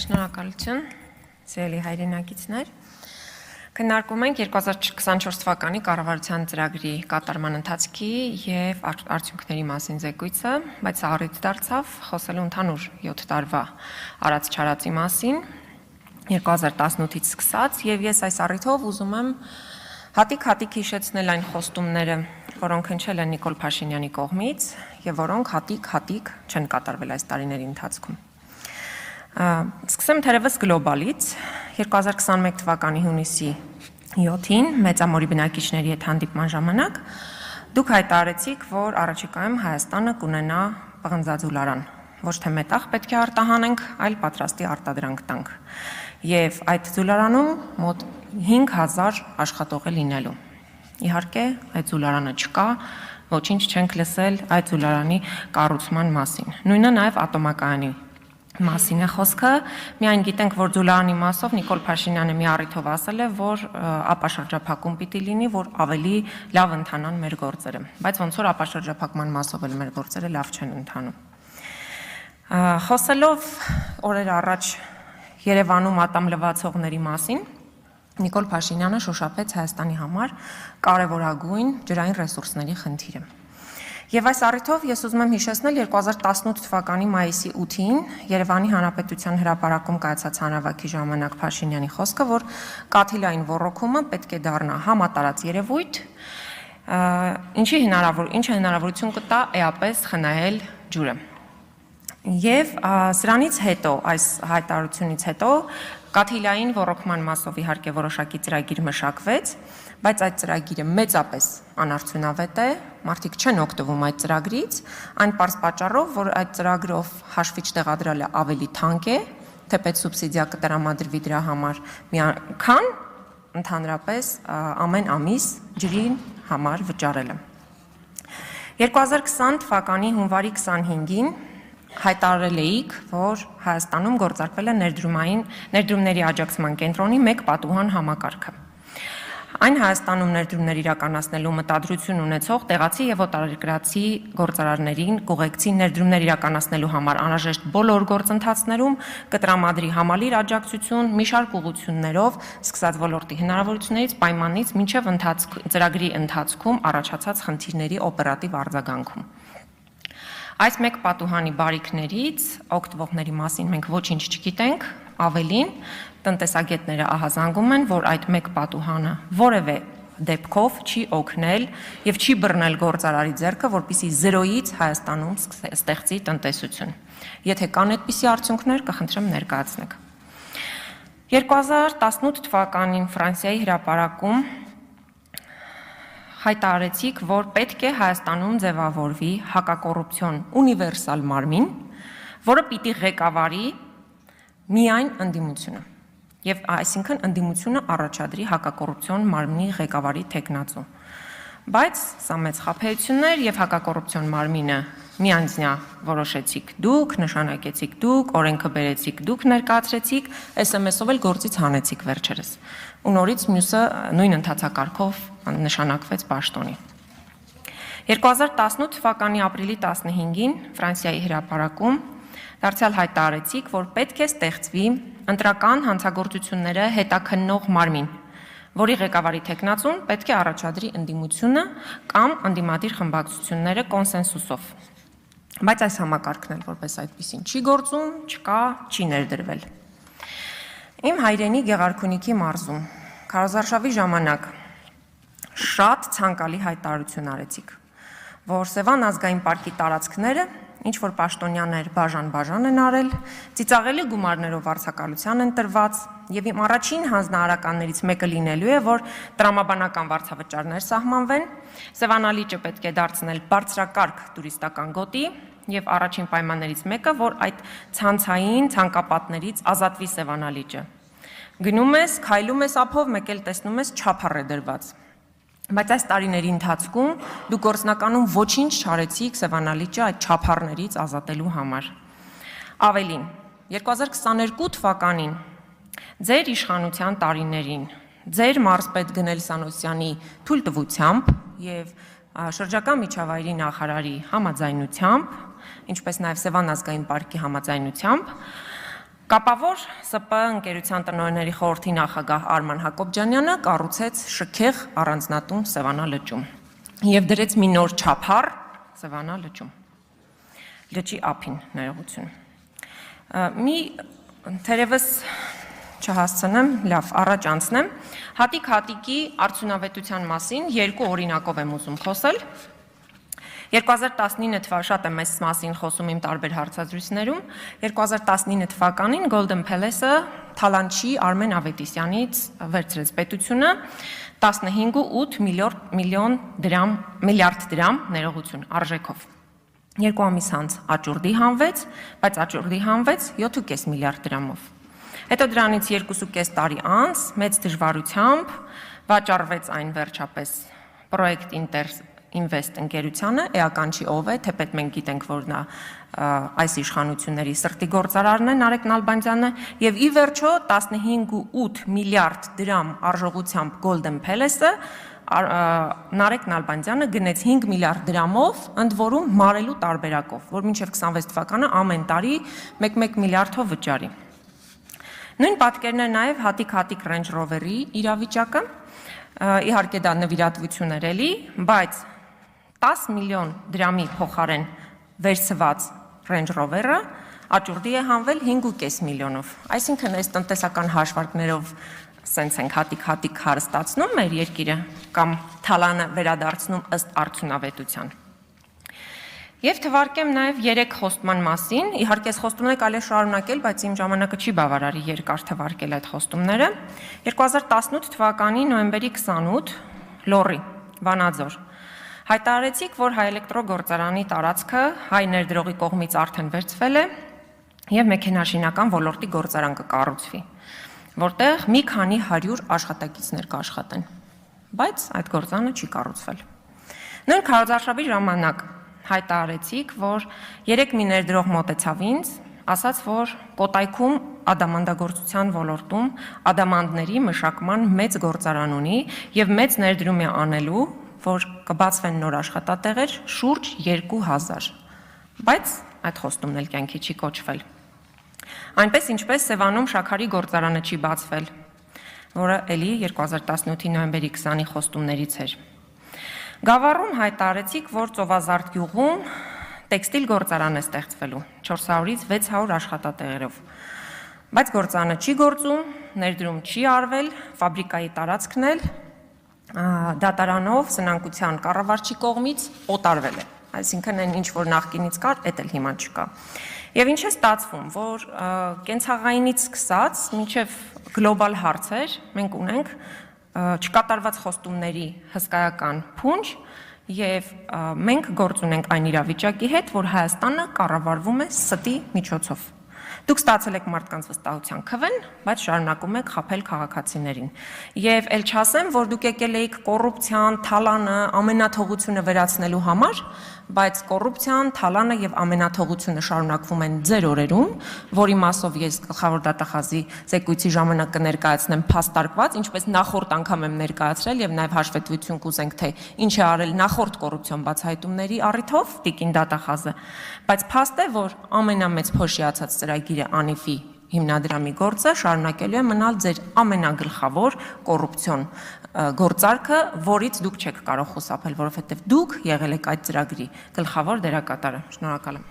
Շնորհակալություն, սիրելի հայրենակիցներ։ Քննարկում ենք 2024 թվականի կառավարության ծրագրի կատարման ընթացքի եւ արդյունքների մասին զեկույցը, բայց սա առիթ դարձավ խոսելու ընդհանուր 7 տարվա արած չարածի մասին 2018-ից սկսած եւ ես այս առիթով ուզում եմ հատիկ հիշեցնել այն խոստումները, որոնք հնչել են Նիկոլ Փաշինյանի կողմից եւ որոնք հատիկ չեն կատարվել այս տարիների ընթացքում։ Սկսեմ թերևս գլոբալից 2021 թվականի հունիսի 7-ին մեծամորի բնակիչների հետ հանդիպման ժամանակ դուք հայտարարեցիք, որ առաջիկայում Հայաստանը կունենա պղնձաձուլարան, ոչ թե մետաղ պետք է արտահանենք, այլ պատրաստի արտադրանք տանք։ Եվ այդ ձուլարանում մոտ 5000 աշխատող է լինելու։ Իհարկե, այդ ձուլարանը չկա, ոչինչ չենք լսել այդ ձուլարանի կառուցման մասին։ Նույնը նաև ատոմակայանի մասին է խոսքը, միայն գիտենք, որ ձուլարանի մասով Նիկոլ Փաշինյանը մի առիթով ասել է, որ ապաշրջափակում պիտի լինի, որ ավելի լավ ընթանան մեր գործերը, բայց ոնց որ ապաշրջափակման մասով էլ մեր գործերը լավ չեն ընթանում։ Խոսելով օրեր առաջ Երևանում ատամ լվացողների մասին, Նիկոլ Փաշինյանը շոշափեց Հայաստանի համար կարևորագույն ջրային ռեսուրսների խնդիրը։ Եվ այս առիթով ես ուզում եմ հիշեցնել 2018 թվականի մայիսի 8-ին Երևանի Հանրապետության հրապարակում կայացած հանրավայքի ժամանակ Փաշինյանի խոսքը, որ կաթիլային ոռոգումը պետք է դառնա համատարած երևույթ, ինչը հնարավորություն կտա էապես խնայել ջուրը։ Եվ սրանից հետո, այս հայտարարությունից հետո կաթիլային ոռոգման մասով իհարկե որոշակի ծրագիր մշակվեց, բայց այդ ծրագիրը մեծապես անարդյունավետ է, մարդիկ չեն օգտվում այդ ծրագրից, այն պարզ պատճառով, որ այդ ծրագրով հաշվիչ տեղադրելը ավելի թանկ է, թեպետ սուբսիդիա կտրամադրվի դրա համար քան ընդհանրապես ամեն ամիս ջրի համար վճարելը։ 2020 թվականի հունվարի 25-ին հայտարարել էիք, որ Հայաստանում գործարկվել է ներդրումների աջակցման կենտրոնի 1 պատուհան համակարգը։ Այն Հայաստանում ներդրումներ իրականացնելու մտադրություն ունեցող տեղացի եւ օտարերկրացի գործարարներին կուղեկցի ներդրումներ իրականացնելու համար անհրաժեշտ բոլոր գործընթացներում կտրամադրի համալիր աջակցություն մի շարք ուղղություններով, սկսած ոլորտի հնարավորություններից, պայմանից մինչև ծրագրի ընթացքում առաջացած խնդիրների օպերատիվ արձագանքում։ Այս 1 պատուհանի բարիքներից օգտվողների մասին մենք ոչինչ չգիտենք, ավելին տնտեսագետները ահազանգում են, որ այդ 1 պատուհանը որևէ դեպքով չի օգնել եւ չի բռնել գործարարի ձեռքը, որպեսզի զերոյից Հայաստանում ստեղծի տնտեսություն։ Եթե կան այդպիսի արդյունքներ, կխնդրեմ ներկայացնեք։ 2018 թվականին Ֆրանսիայի հրապարակում հայտարարեցիք, որ պետք է Հայաստանում ձևավորվի հակակոռուպցիոն ունիվերսալ մարմին, որը պիտի ղեկավարի միայն ընդդիմությունը, եւ այսինքն ընդդիմությունը առաջադրի հակակոռուպցիոն մարմնի ղեկավարի թեկնածու։ Բայց սա մեծ խաբեություններ եւ հակակոռուպցիոն մարմինը միանձնյա որոշեցիք դուք, նշանակեցիք դուք, օրենքը բերեցիք դուք, ներկայացրեցիք, SMS-ով էլ գործից հանեցիք վերջերս։ Ու նորից մյուսը նույն ընթացակարգով նշանակվեց պաշտոնի։ 2018 թվականի ապրիլի 15-ին Ֆրանսիայի հրապարակում դարձյալ հայտարարեցիք, որ պետք է ստեղծվի ընտրական հանցագործությունները հետաքննող մարմին, որի ղեկավարի թեկնածուն պետք է առաջադրի ընդդիմությունը կամ ընդդիմադիր խմբակցությունները կոնսենսուսով։ Բայց այս համակարգն էլ որպես այդպեսին չի գործում, չկա, չի ներդրվել։ Իմ հայրենի Գեղարքունիքի մարզում քարոզարշավի ժամանակ շատ ցանկալի հայտարարություն արեցիք, որ Սևան ազգային պարկի տարածքները ինչ որ պաշտոնյաներ բաժան են արել, ծիծաղելի գումարներով վարձակալության են տրված եւ իմ առաջին հանձնարարականներից մեկը լինելու է, որ տրամաբանական վարձավճարներ սահմանվեն, Սևանալիճը պետք է դարձնել բարձրակարգ տուրիստական գոտի եւ առաջին պայմաններից մեկը, որ այդ ցանցային ցանկապատներից ազատվի Սևանալիճը։ Գնում ես, քայլում ես ափով, մեկ էլ տեսնում ես չափառ է դրված։ Բայց այս տարիների ընթացքում դուք գործնականում ոչինչ չարեցիք Սևանալիճը այդ չափառներից ազատելու համար։ Ավելին, 2022 թվականին ձեր իշխանության տարիներին, ձեր մարզպետ Գնել Սանոսյանի թույլտվությամբ եւ շրջակա միջավայրի նախարարի համաձայնությամբ, ինչպես նաեւ Սևան ազգային պարկի համաձայնությամբ, Կապավոր ՍՊԸ ընկերության տնօրենների խորհրդի նախագահ Արման Հակոբյանյանը կառուցեց շքեղ առանձնատուն Սևանա լճում եւ դրեց մի նոր չափար Սևանա լճում։ Լճի ափին ներողություն։ Մի թերևս չհասցնեմ, լավ, առաջ անցնեմ։ Հատիկ-հատիկի արդյունավետության մասին երկու օրինակով եմ ուզում խոսել։ 2019 թվականին շատ եմ այս մասին խոսում իմ տարբեր հարցազրույցներում։ 2019 թվականին Golden Palace-ը Թալանչի Արմեն Ավետիսյանից վերցրեց պետությունը 15.8 միլիարդ դրամ ներողություն արժեքով։ 2 ամիս անց աճուրդի հանվեց, բայց աճուրդի հանվեց 7.5 միլիարդ դրամով։ Հետո դրանից 2.5 տարի անց մեծ դժվարությամբ վաճառվեց այն վերջապես Project Invest ընկերությանը, էական չի ով է, թեպետ մենք գիտենք, որ նա այս իշխանությունների սրտի գործարարն է Նարեկ Նալբանդյանը, եւ ի վերջո 15.8 միլիարդ դրամ արժողությամբ Golden Palace-ը Նարեկ Նալբանդյանը գնեց 5 միլիարդ դրամով, ընդ որում մարելու տարբերակով, որ մինչև 26 թվականը ամեն տարի 1 միլիարդով վճարի։ Նույն պատկերն է նաև հատիկ-հատիկ Range Rover-ի իրավիճակը, իհարկե դա նվիրատվություն էր էլի, բայց 10 միլիոն դրամի փոխարեն վերցված Range Rover-ը աճուրդի է հանվել 5.5 միլիոնով։ Այսինքն այս տնտեսական հաշվարկներով սենց ենք հատիկ-հատիկ հարստացնում մեր երկիրը կամ թալանը վերադարձնում ըստ արդյունավետության։ Եվ թվարկեմ նաև 3 խոստման մասին, իհարկե այս խոստումները կարելի է շարունակել, բայց իմ ժամանակը չի բավարարի երկար թվարկել այդ խոստումները։ 2018 թվականի նոյեմբերի 28 Լոռի, Վանաձոր հայտարարեցիք, որ հայ-էլեկտրոգործարանի տարածքը հայ ներդրողի կողմից արդեն վերցվել է եւ մեքենաշինական ոլորտի գործարան կկառուցվի, որտեղ մի քանի 100 աշխատակիցներ կաշխատեն, բայց այդ գործարանը չի կառուցվել։ Նույն քարոզարշավի ժամանակ հայտարարեցիք, որ 3 մի ներդրող մոտեցավ ինձ, ասաց, որ Կոտայքում ադամանդագործության ոլորտում ադամանդների մշակման մեծ գործարան ունի եւ մեծ ներդրում է անելու, որ կբացվեն նոր աշխատատեղեր շուրջ 2000, բայց այդ խոստումն էլ կյանքի չի կոչվել։ Այնպես ինչպես Սևանում Շաքարի գործարանը չի բացվել, որը էլի 2018-ի նոյեմբերի 20-ի խոստումներից էր։ Գավառում հայտարարեցիք, որ Ծովազարդ գյուղում տեքստիլ գործարան է ստեղծվելու 400-ից 600 աշխատատեղերով, բայց գործարանը չի գործում, ներդրում չի արվել, ֆաբրիկայի տարածքն էլ դատարանով սնանկության կառավարչի կողմից օտարվել է, այսինքն այն ինչ որ նախկինից կար, էդ էլ հիմա չկա։ Եվ ինչ է ստացվում, որ կենցաղայինից սկսած մինչև գլոբալ հարցեր մենք ունենք չկատարված խոստումների հսկայական փունջ եւ մենք գործ ունենք այն իրավիճակի հետ, որ Հայաստանը կառավարվում է ստի միջոցով։ Դուք ստացել եք մարդկանց վստահության քվեն, բայց շարունակում եք խաբել քաղաքացիներին։ Եվ ել չասեմ, որ դուք եկել եք կոռուպցիան, թալանը, ամենաթողությունը վերացնելու համար, բայց կոռուպցիան, թալանը եւ ամենաթողությունը շարունակվում են ձեր օրերում, որի մասով ես գլխավոր դատախազի զեկույցի ժամանակ կներկայացնեմ փաստարկված, ինչպես նախորդ անգամ եմ ներկայացրել եւ նաեւ հաշվետվություն կուզենք, թե ինչ է արել նախորդ կոռուպցիոն բացահայտումների առիթով տիկին դատախազը, բայց փաստ է, որ ամենամեծ փոշիացած ծրագիրը Անիֆի հիմնադրամի գործը շարունակելու է մնալ ձեր ամենագլխավոր կոռուպցիոն գործարքը, որից դուք չեք կարող խուսափել, որովհետև դուք եղել եք այդ ծրագրի գլխավոր դերակատարը։ Շնորհակալ եմ։